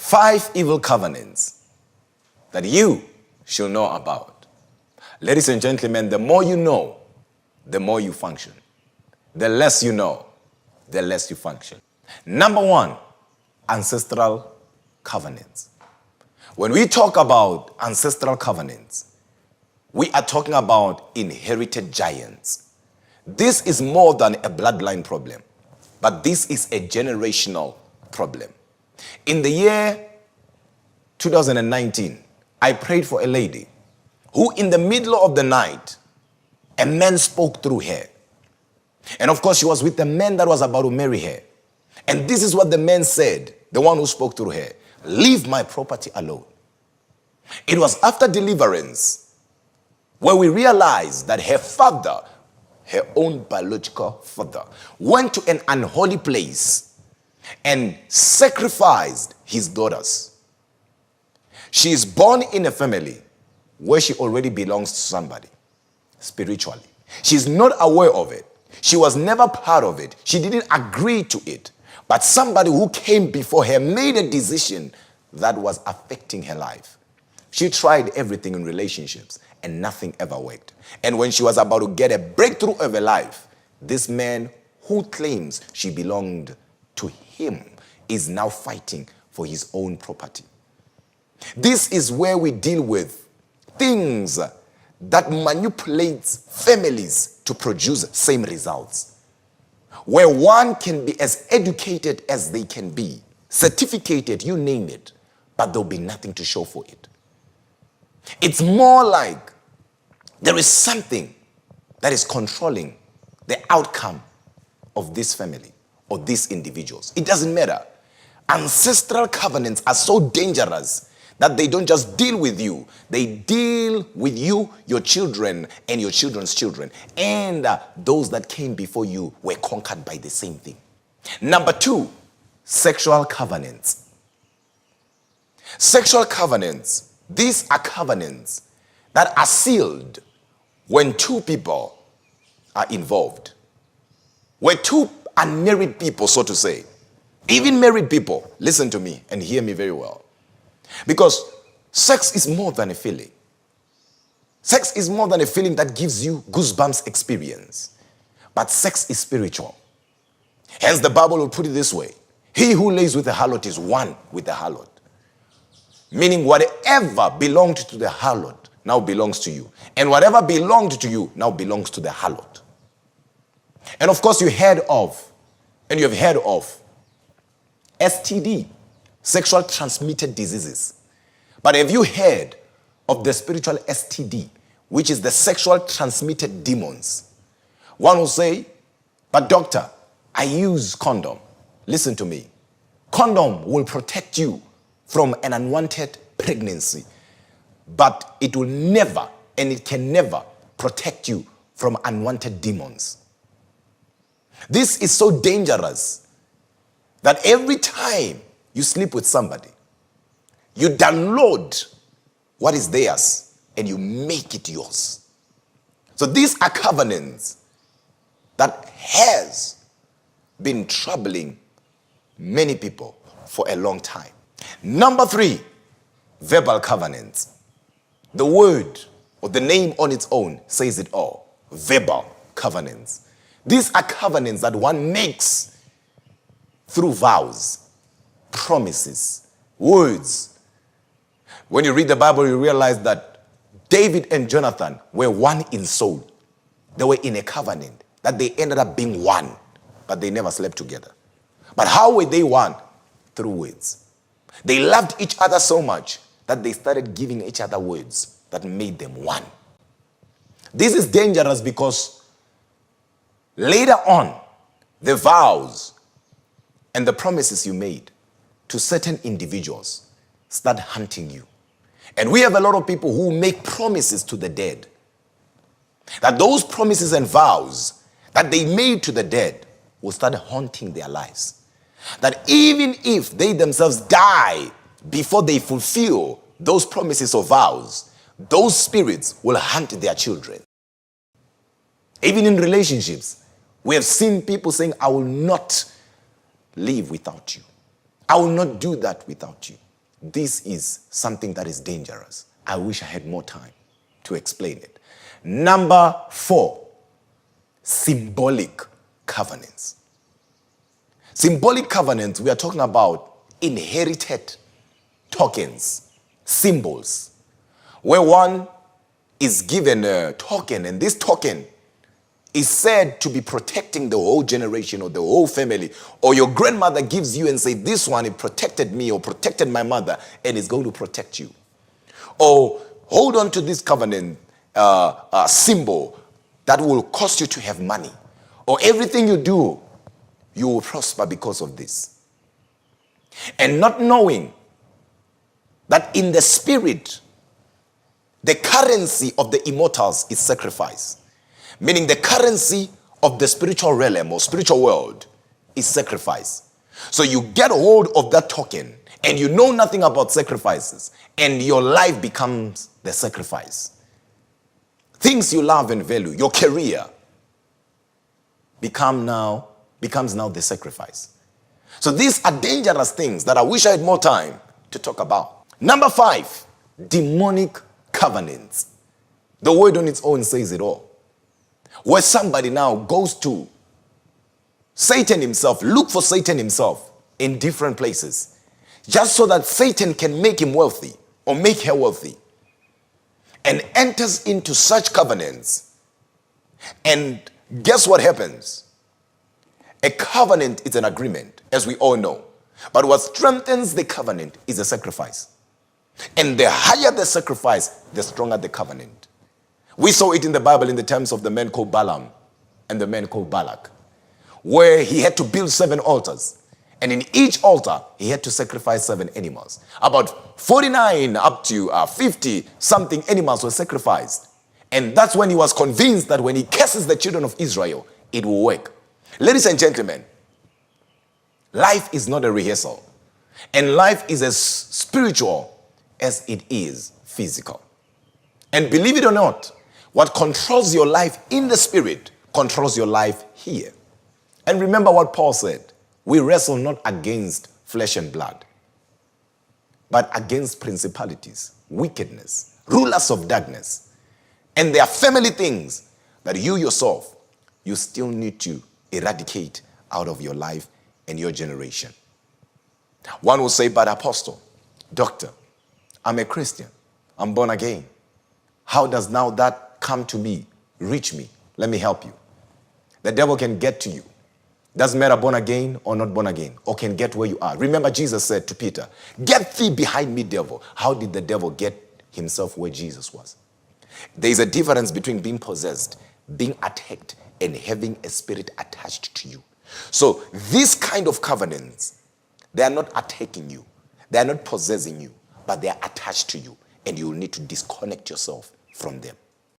5 evil covenants that you should know about. Ladies and gentlemen, the more you know, the more you function. The less you know, the less you function. Number 1, ancestral covenants. When we talk about ancestral covenants, we are talking about inherited giants. This is more than a bloodline problem, but this is a generational problem. In the year 2019, I prayed for a lady who in the middle of the night, a man spoke through her. And of course, she was with the man that was about to marry her. And this is what the man said, the one who spoke through her: leave my property alone. It was after deliverance where we realized that her father, her own biological father, went to an unholy place and sacrificed his daughters. She is born in a family where she already belongs to somebody spiritually. She's not aware of it. She was never part of it. She didn't agree to it. But somebody who came before her made a decision that was affecting her life. She tried everything in relationships and nothing ever worked. And when she was about to get a breakthrough of her life, this man who claims she belonged to him is now fighting for his own property. This is where we deal with things that manipulates families to produce same results. Where one can be as educated as they can be, certificated, you name it, but there'll be nothing to show for it. It's more like there is something that is controlling the outcome of this family or these individuals. It doesn't matter. Ancestral covenants are so dangerous that they don't just deal with you. They deal with you, your children, and your children's children. And those that came before you were conquered by the same thing. Number 2, sexual covenants. Sexual covenants. These are covenants that are sealed when 2 people are involved. Where 2 unmarried people, so to say, even married people, listen to me and hear me very well. Because sex is more than a feeling. Sex is more than a feeling that gives you goosebumps experience. But sex is spiritual. Hence the Bible will put it this way: he who lays with the harlot is one with the harlot. Meaning whatever belonged to the harlot now belongs to you. And whatever belonged to you now belongs to the harlot. And of course you have heard of STD, sexual transmitted diseases. But have you heard of the spiritual STD, which is the sexual transmitted demons? One will say, but doctor, I use condom. Listen to me. Condom will protect you from an unwanted pregnancy, but it will never, and it can never protect you from unwanted demons. This is so dangerous that every time you sleep with somebody, you download what is theirs and you make it yours. So these are covenants that has been troubling many people for a long time. Number 3, verbal covenants. The word or the name on its own says it all. Verbal covenants. These are covenants that one makes through vows, promises, words. When you read the Bible, you realize that David and Jonathan were one in soul. They were in a covenant that they ended up being one, but they never slept together. But how were they one? Through words. They loved each other so much that they started giving each other words that made them one. This is dangerous because later on, the vows and the promises you made to certain individuals start hunting you. And we have a lot of people who make promises to the dead. That those promises and vows that they made to the dead will start haunting their lives. That even if they themselves die before they fulfill those promises or vows, those spirits will hunt their children. Even in relationships, we have seen people saying, I will not live without you. I will not do that without you. This is something that is dangerous. I wish I had more time to explain it. Number 4, symbolic covenants. Symbolic covenants, we are talking about inherited tokens, symbols, where one is given a token, and this token is said to be protecting the whole generation or the whole family, or your grandmother gives you and say, this one, it protected me or protected my mother and is going to protect you. Or hold on to this covenant symbol that will cause you to have money, or everything you do, you will prosper because of this. And not knowing that in the spirit, the currency of the immortals is sacrifice. Meaning the currency of the spiritual realm or spiritual world is sacrifice. So you get hold of that token and you know nothing about sacrifices, and your life becomes the sacrifice. Things you love and value, your career, becomes now the sacrifice. So these are dangerous things that I wish I had more time to talk about. Number 5, demonic covenants. The word on its own says it all. Where somebody now goes to Satan himself, look for Satan himself in different places, just so that Satan can make him wealthy or make her wealthy, and enters into such covenants. And guess what happens? A covenant is an agreement, as we all know. But what strengthens the covenant is a sacrifice. And the higher the sacrifice, the stronger the covenant. We saw it in the Bible in the terms of the man called Balaam and the man called Balak, where he had to build 7 altars. And in each altar, he had to sacrifice 7 animals. About 49 up to 50 something animals were sacrificed. And that's when he was convinced that when he curses the children of Israel, it will work. Ladies and gentlemen, life is not a rehearsal. And life is as spiritual as it is physical. And believe it or not, what controls your life in the spirit controls your life here. And remember what Paul said, we wrestle not against flesh and blood, but against principalities, wickedness, rulers of darkness. And there are family things that you yourself, you still need to eradicate out of your life and your generation. One will say, but Apostle, Doctor, I'm a Christian, I'm born again. How does now that come to me, reach me? Let me help you. The devil can get to you. Doesn't matter born again or not born again, or can get where you are. Remember Jesus said to Peter, get thee behind me, devil. How did the devil get himself where Jesus was? There is a difference between being possessed, being attacked, and having a spirit attached to you. So these kind of covenants, they are not attacking you. They are not possessing you, but they are attached to you. And you will need to disconnect yourself from them.